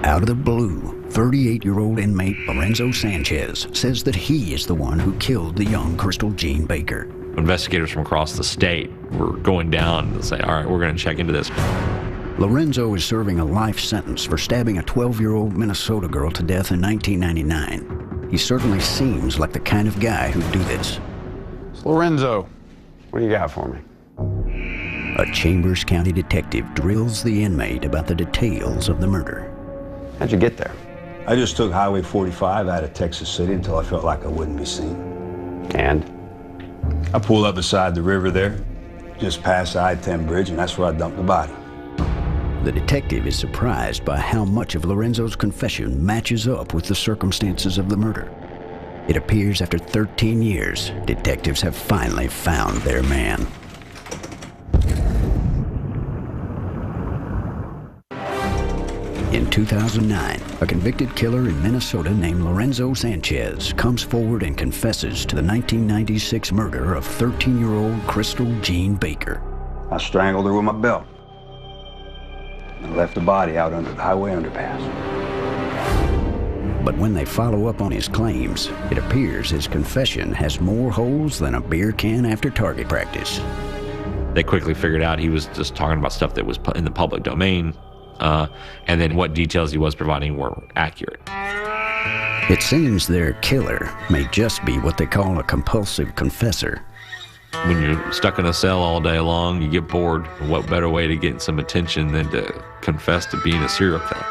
Out of the blue, 38-year-old inmate Lorenzo Sanchez says that he is the one who killed the young Crystal Jean Baker. Investigators from across the state were going down to say, all right, we're going to check into this. Lorenzo is serving a life sentence for stabbing a 12-year-old Minnesota girl to death in 1999. He certainly seems like the kind of guy who'd do this. Lorenzo, what do you got for me? A Chambers County detective drills the inmate about the details of the murder. How'd you get there? I just took Highway 45 out of Texas City until I felt like I wouldn't be seen. And? I pulled up beside the river there, just past the I-10 bridge, and that's where I dumped the body. The detective is surprised by how much of Lorenzo's confession matches up with the circumstances of the murder. It appears after 13 years, detectives have finally found their man. In 2009, a convicted killer in Minnesota named Lorenzo Sanchez comes forward and confesses to the 1996 murder of 13-year-old Crystal Jean Baker. I strangled her with my belt and left the body out under the highway underpass. But when they follow up on his claims, it appears his confession has more holes than a beer can after target practice. They quickly figured out he was just talking about stuff that was in the public domain, and then what details he was providing were accurate. It seems their killer may just be what they call a compulsive confessor. When you're stuck in a cell all day long, you get bored. What better way to get some attention than to confess to being a serial killer?